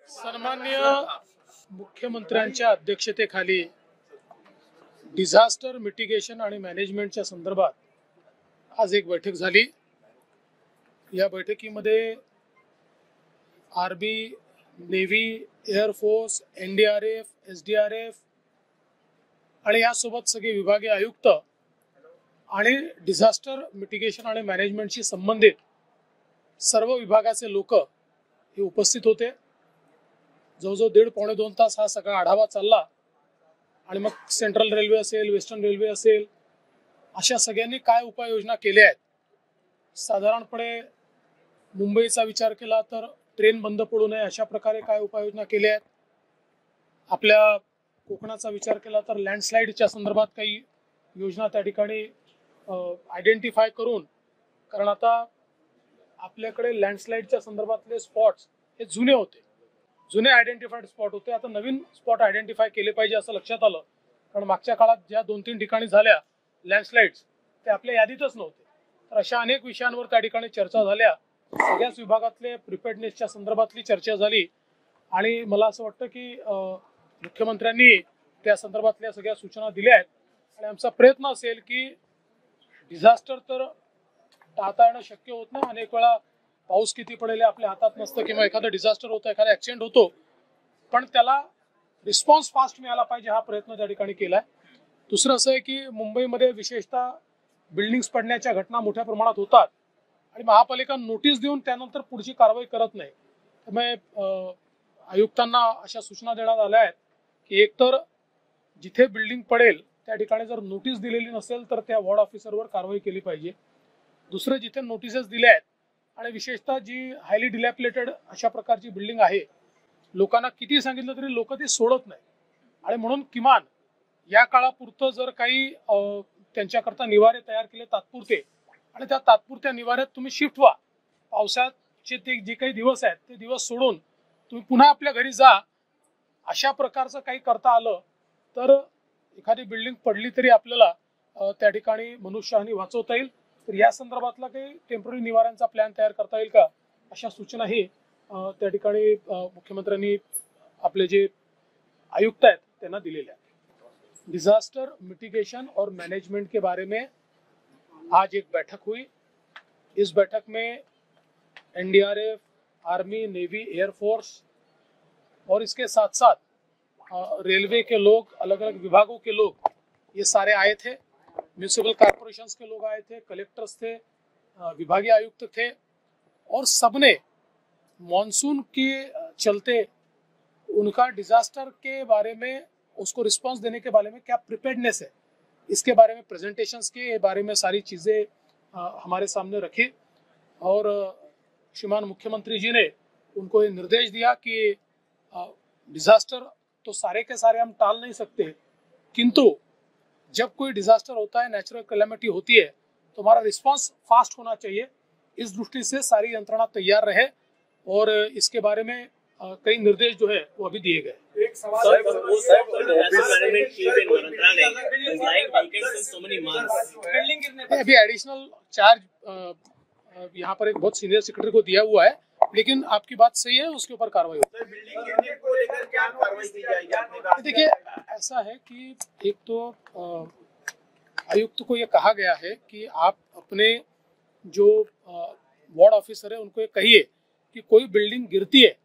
सन्माननीय मुख्यमंत्र्यांच्या अध्यक्षतेखाली डिझास्टर मिटिगेशन आणि मॅनेजमेंटच्या संदर्भात आज एक बैठक झाली। या बैठकीमध्ये army, navy, air force, NDRF, SDRF आणि यासोबत सगळे विभागीय आयुक्त आणि डिझास्टर मिटिगेशन आणि मॅनेजमेंटशी संबंधित सर्व विभागाचे लोक हे उपस्थित होते। जवळजवळ 1.5-2 तास हा सगळा आढावा चालला आणि मग सेंट्रल रेल्वे असेल, वेस्टर्न रेल्वे असेल, अशा सगळ्यांनी काय उपाययोजना केल्या आहेत। साधारणपणे मुंबईचा विचार केला तर ट्रेन बंद पडू नये अशा प्रकारे काय उपाययोजना केल्या आहेत। आपल्या कोकणाचा विचार केला तर लँडस्लाइडच्या संदर्भात काही योजना त्या ठिकाणी आयडेंटिफाय करून, कारण आता आपल्याकडे लँडस्लाइडच्या संदर्भातले स्पॉट्स हे जुने होते, जुने आयडेंटिफाईड स्पॉट होते। आता नवीन स्पॉट आयडेंटिफाय केले पाहिजे असं लक्षात आलं, कारण मागच्या काळात ज्या 2-3 ठिकाणी झाल्या लँडस्लाइड्स ते आपल्या यादीतच नव्हते। तर अशा अनेक विषयांवर त्या ठिकाणी चर्चा झाल्या, सगळ्याच विभागातले प्रिपेअर्डनेसच्या संदर्भातली चर्चा झाली आणि मला असं वाटतं की मुख्यमंत्र्यांनी त्या संदर्भातल्या सगळ्या सूचना दिल्या आहेत आणि आमचा प्रयत्न असेल की डिझास्टर तर टाळता येणं शक्य होत नाही। अनेक वेळा पाऊस किती पडेल आपल्या हातात नसतं किंवा एखादा डिझास्टर होतं, एखादा ऍक्सिडेंट होतो, पण त्याला रिस्पॉन्स फास्ट मिळाला पाहिजे हा प्रयत्न त्या ठिकाणी केलाय। दुसरं असं आहे की मुंबईमध्ये विशेषतः बिल्डिंग्स पडण्याच्या घटना मोठ्या प्रमाणात होतात आणि महापालिका नोटीस देऊन त्यानंतर पुढची कारवाई करत नाही। त्यामुळे आयुक्तांना अशा सूचना देण्यात आल्या आहेत की एकतर जिथे बिल्डिंग पडेल त्या ठिकाणी जर नोटीस दिलेली नसेल तर त्या वॉर्ड ऑफिसरवर कारवाई केली पाहिजे। दुसरं, जिथे नोटिसेस दिल्या आहेत आणि विशेषतः जी हायली डिलॅपिलेटेड अशा प्रकारची बिल्डिंग आहे, लोकांना किती सांगितलं तरी लोक ती सोडत नाही आणि म्हणून किमान या काळापुरतं जर काही त्यांच्याकरता निवारे तयार केले तात्पुरते आणि त्या तात्पुरत्या निवाऱ्यात तुम्ही शिफ्ट व्हा। पावसाचे ते जे काही दिवस आहेत ते दिवस सोडून तुम्ही पुन्हा आपल्या घरी जा। अशा प्रकारचं काही करता आलं तर एखादी बिल्डिंग पडली तरी आपल्याला त्या ठिकाणी मनुष्यहानी वाचवता येईल। तर या संदर्भातला काही टेम्पररी निवाऱ्यांचा प्लॅन तयार करता येईल का, अशा सूचनाही त्या ठिकाणी मुख्यमंत्र्यांनी आपले जे आयुक्त आहेत त्यांना दिलेल्या आहेत। डिजास्टर मिटिगेशन और मैनेजमेंट के बारे में आज एक बैठक हुई। इस बैठक में एनडीआरएफ, आर्मी, नेवी, एयरफोर्स और इसके साथ साथ रेलवे के लोग, अलग अलग विभागों के लोग ये सारे आए थे। म्यूनिसिपल कॉर्पोरेशंस के लोग आए थे, कलेक्टर्स थे, विभागीय आयुक्त थे और सबने मॉनसून के चलते उनका डिजास्टर के बारे में, उसको रिस्पांस देने के बारे में क्या प्रिपेयर्डनेस है, इसके बारे में प्रेजेंटेशंस के बारे में सारी चीज़ें हमारे सामने रखी और श्रीमान मुख्यमंत्री जी ने उनको ये निर्देश दिया कि डिजास्टर तो सारे के सारे हम टाल नहीं सकते, किंतु जब कोई डिजास्टर होता है, नेचुरल कैलेमिटी होती है, तो हमारा रिस्पांस फास्ट होना चाहिए। इस दृष्टि से सारी यंत्रणा तैयार रहे और इसके बारे में कई निर्देश जो है वो अभी दिए गए। एक सवाल अभी एडिशनल चार्ज यहाँ पर एक बहुत सीनियर सेक्रेटरी को दिया हुआ है, लेकिन आपकी बात सही है, उसके ऊपर कार्रवाई होगी। बिल्डिंग गिरने को लेकर क्या कार्रवाई की जाएगी? देखिए, ऐसा है कि एक तो आयुक्त को ये कहा गया है कि आप अपने जो वार्ड ऑफिसर है उनको ये कहिए कि कोई बिल्डिंग गिरती है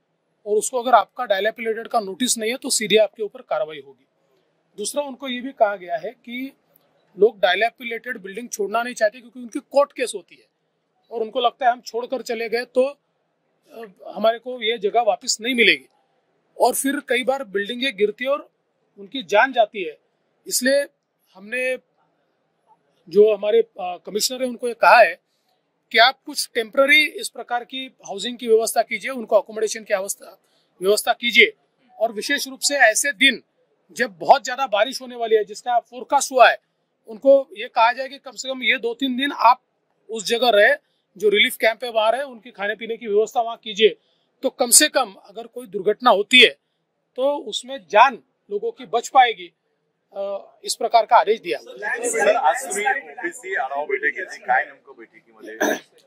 और उसको अगर आपका डायलैपिलेटेड का नोटिस नहीं है तो सीधे आपके ऊपर कार्रवाई होगी। दूसरा, उनको ये भी कहा गया है कि लोग डायलैपिलेटेड बिल्डिंग छोड़ना नहीं चाहते क्योंकि उनकी कोर्ट केस होती है और उनको लगता है हम छोड़कर चले गए तो हमारे को ये जगह वापस नहीं मिलेगी और फिर कई बार बिल्डिंगें गिरती है और उनकी जान जाती है। इसलिए हमने जो हमारे कमिश्नर है उनको ये कहा है कि आप कुछ टेम्पररी इस प्रकार की हाउसिंग की व्यवस्था कीजिए, उनको अकोमोडेशन की व्यवस्था कीजिए और विशेष रूप से ऐसे दिन जब बहुत ज्यादा बारिश होने वाली है जिसका फोरकास्ट हुआ है, उनको ये कहा जाए कि कम से कम ये 2-3 दिन आप उस जगह रहे, जो रिलीफ कैंप है वहां रहे, उनकी खाने पीने की व्यवस्था वहां कीजिए, तो कम से कम अगर कोई दुर्घटना होती है तो उसमें जान लोगों की बच पाएगी। इस प्रकार का आदेश दिया।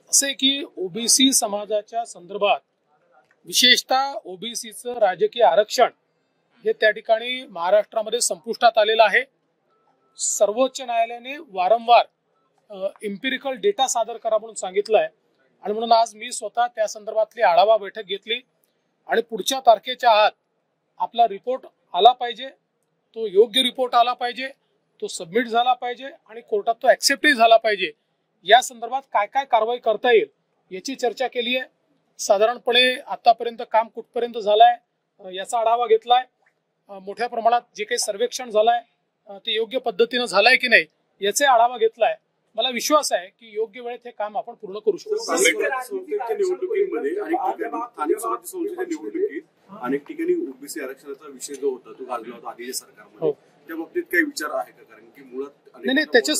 असे की ओबीसी समाजाच्या संदर्भात विशेषतः ओबीसीचं राजकीय आरक्षण हे त्या ठिकाणी महाराष्ट्रामध्ये संपुष्टात आलेलं आहे. सर्वोच्च न्यायालयाने वारंवार इम्पिरिकल डेटा सादर करा म्हणून सांगितलंय आणि म्हणून आज मी स्वतः त्या संदर्भातली आढावा बैठक घेतली आणि पुढच्या तारखेच्या आत आपला रिपोर्ट आला पाहिजे, तो योग्य रिपोर्ट आला पाहिजे, तो सबमिट झाला पाहिजे आणि कोर्टात तो ऍक्सेप्टही झाला पाहिजे. या संदर्भात काय काय कारवाई करता येईल याची चर्चा केली आहे. साधारणपणे आतापर्यंत काम कुठपर्यंत झालंय याचा आढावा घेतलाय. मोठ्या प्रमाणात जे काही सर्वेक्षण झालंय ते योग्य पद्धतीने झालंय की नाही याचे आढावा घेतलाय. मला विश्वास आहे की योग्य वेळेत हे काम आपण पूर्ण करू शकतो. संसदेच्या निवडणुकीमध्ये अनेक ठिकाणी स्थानिक स्वराज्य संस्थेच्या निवडणुकीत अनेक ठिकाणी ओबीसी आरक्षणाचा विषय जो होता तो गाजला होता आधीच्या सरकारमध्ये. त्या बाबतीत काही विचार आहे का? कारण की मुळात नाही त्याच्या